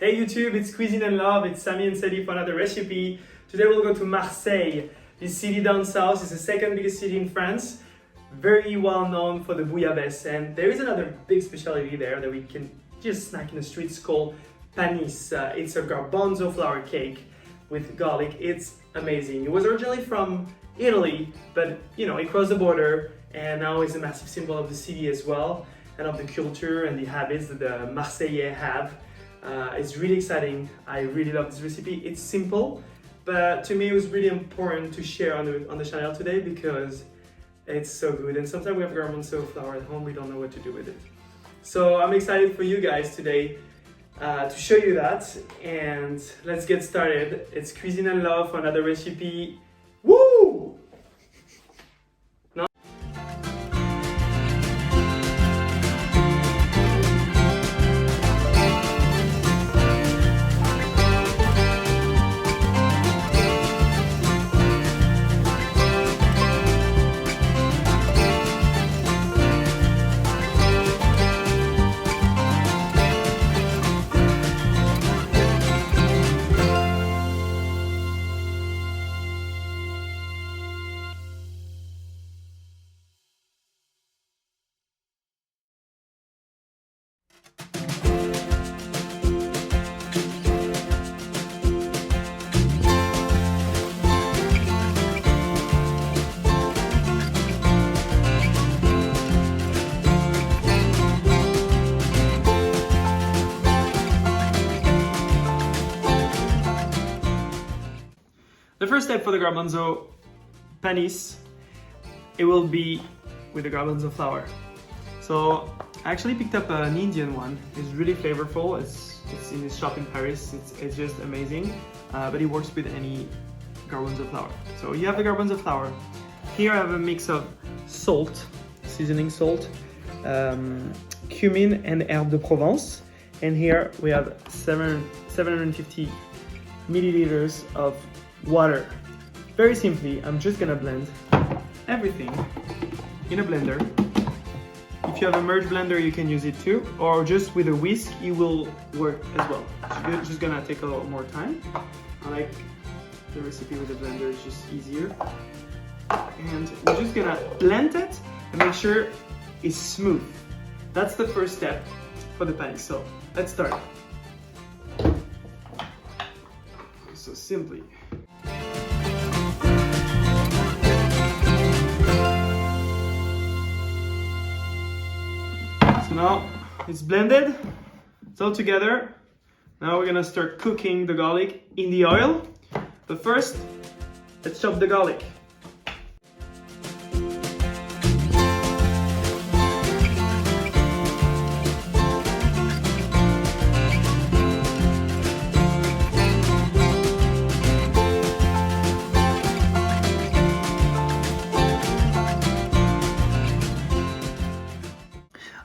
Hey YouTube, it's Cuisine and Love, it's Sami and Sadie for another recipe. Today we'll go to Marseille. This city down south is the second biggest city in France, very well known for the bouillabaisse, and there is another big specialty there that we can just snack in the streets called Panisse. It's a garbanzo flour cake with garlic. It's amazing. It was originally from Italy, but it crossed the border and now is a massive symbol of the city as well, and of the culture and the habits that the Marseillais have. It's really exciting. I really love this recipe. It's simple, but to me it was really important to share on the channel today because it's so good. And sometimes we have garbanzo flour at home, we don't know what to do with it. So I'm excited for you guys today to show you that. And let's get started. It's Cuisine and Love for another recipe. Woo! The first step for the garbanzo panisse, it will be with the garbanzo flour. So I actually picked up an Indian one. It's really flavorful. It's in this shop in Paris. It's just amazing, but it works with any garbanzo flour. So you have the garbanzo flour. Here I have a mix of salt, seasoning salt, cumin and herbe de Provence. And here we have 750 milliliters of water. Very simply, I'm just gonna blend everything in a blender. If you have a merge blender, you can use it too, or just with a whisk, it will work as well. It's just gonna take a little more time. I like the recipe with the blender, it's just easier. And we're just gonna blend it and make sure it's smooth. That's the first step for the panisse. So let's start. So simply. So now it's blended, it's all together. Now we're gonna start cooking the garlic in the oil. But first, let's chop the garlic.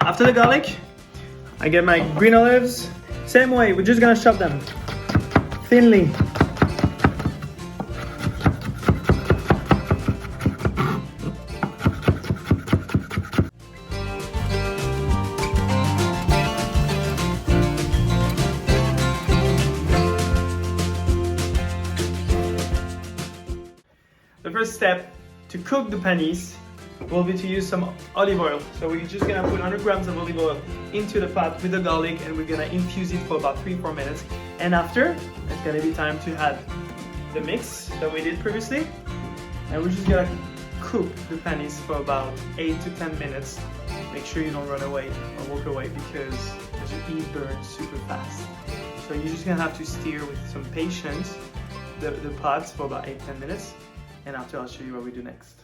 After the garlic, I get my green olives. Same way, we're just gonna chop them thinly. The first step to cook the panisse will be to use some olive oil. So we're just gonna put 100 grams of olive oil into the pot with the garlic, and we're gonna infuse it for about 3-4 minutes. And after, it's gonna be time to add the mix that we did previously. And we're just gonna cook the panisse for about 8 to 10 minutes. Make sure you don't run away or walk away because it burns super fast. So you're just gonna have to steer with some patience the pot for about 8-10 minutes. And after, I'll show you what we do next.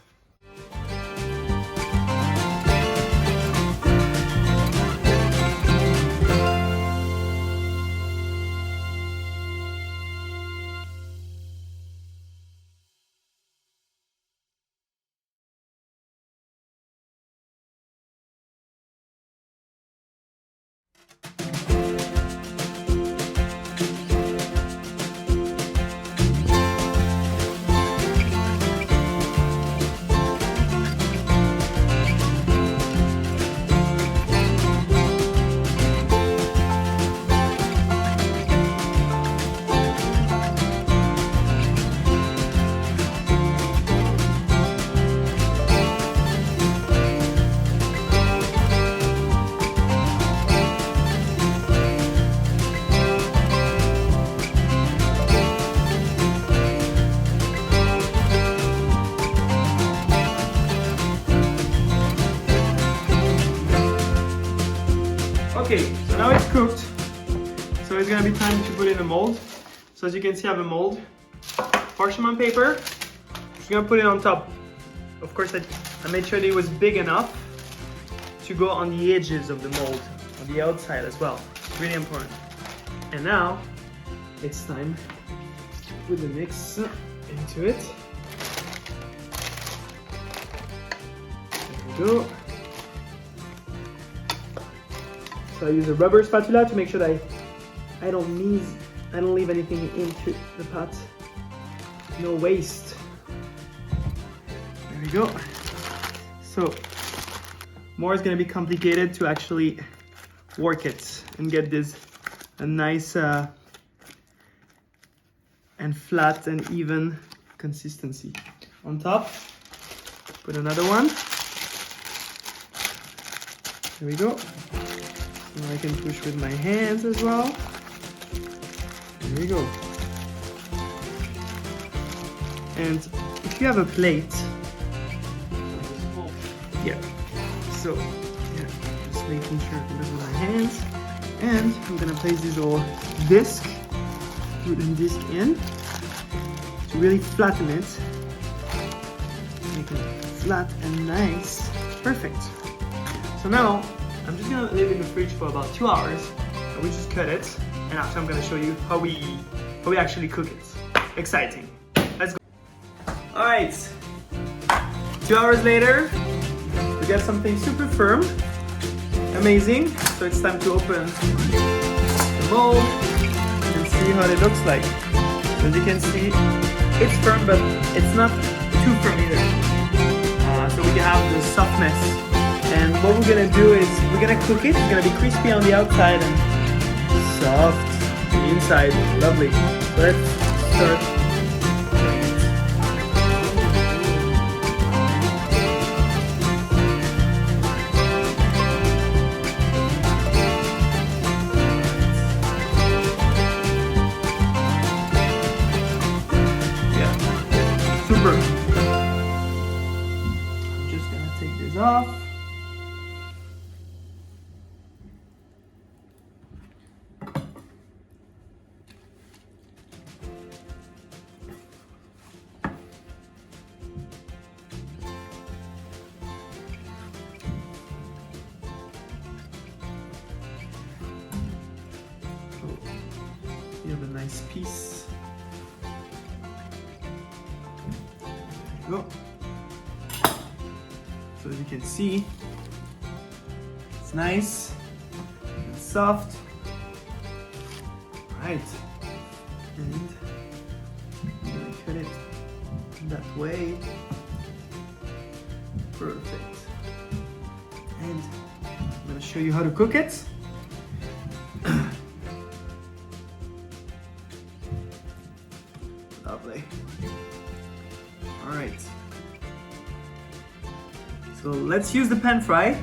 Okay, so now it's cooked. So it's gonna be time to put it in a mold. So as you can see, I have a mold. Parchment paper. Just gonna put it on top. Of course, I made sure that it was big enough to go on the edges of the mold, on the outside as well. It's really important. And now it's time to put the mix into it. There we go. So I use a rubber spatula to make sure that I don't leave anything into the pot. No waste. There we go. So more is gonna be complicated to actually work it and get this a nice and flat and even consistency. On top, put another one. There we go. Now I can push with my hands as well. There we go. And if you have a plate, yeah. So yeah, just making sure to do it with my hands. And I'm gonna place this little disc, wooden disc in to really flatten it. Make it flat and nice. Perfect. So now I'm just gonna leave it in the fridge for about 2 hours, and we just cut it. And after I'm gonna show you how we actually cook it. Exciting. Let's go. All right. 2 hours later, we got something super firm. Amazing. So it's time to open the mold and see how it looks like. So as you can see, it's firm, but it's not too firm either. So we can have the softness. And what we're gonna do is we're gonna cook it. It's gonna be crispy on the outside and soft on the inside. Lovely. So let's start. Yeah, super. I'm just gonna take this off. You have a nice piece. There you go. So as you can see, it's nice and soft. Right. And I'm gonna cut it that way. Perfect. And I'm gonna show you how to cook it. Lovely. All right. So let's use the pan fry.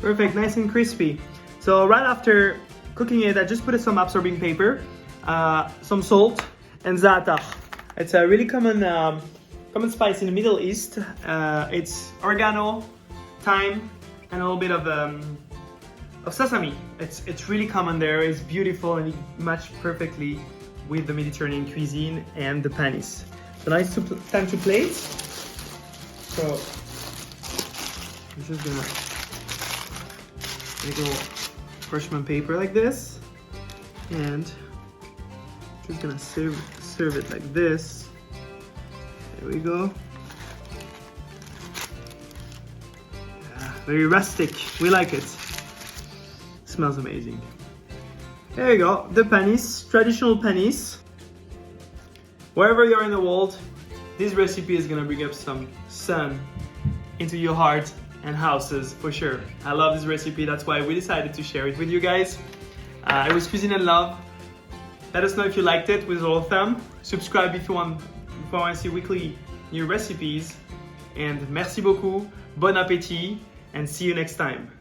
Perfect, nice and crispy. So right after cooking it, I just put some absorbing paper, some salt, and za'atar. It's a really common spice in the Middle East. It's oregano, thyme, and a little bit of sesame. It's really common there. It's beautiful and it matches perfectly with the Mediterranean cuisine and the panisse. So now it's time to plate. So I'm just gonna take a little parchment paper like this, and just gonna serve it like this. There we go. Yeah. very rustic. We like it. Smells amazing. There you go, the panisse, traditional panisse. Wherever you are in the world, this recipe is gonna bring up some sun into your heart and houses for sure. I love this recipe, that's why we decided to share it with you guys. It was Cuisine and Love. Let us know if you liked it with a little thumb. Subscribe if you want to see weekly new recipes. And merci beaucoup, bon appétit, and see you next time.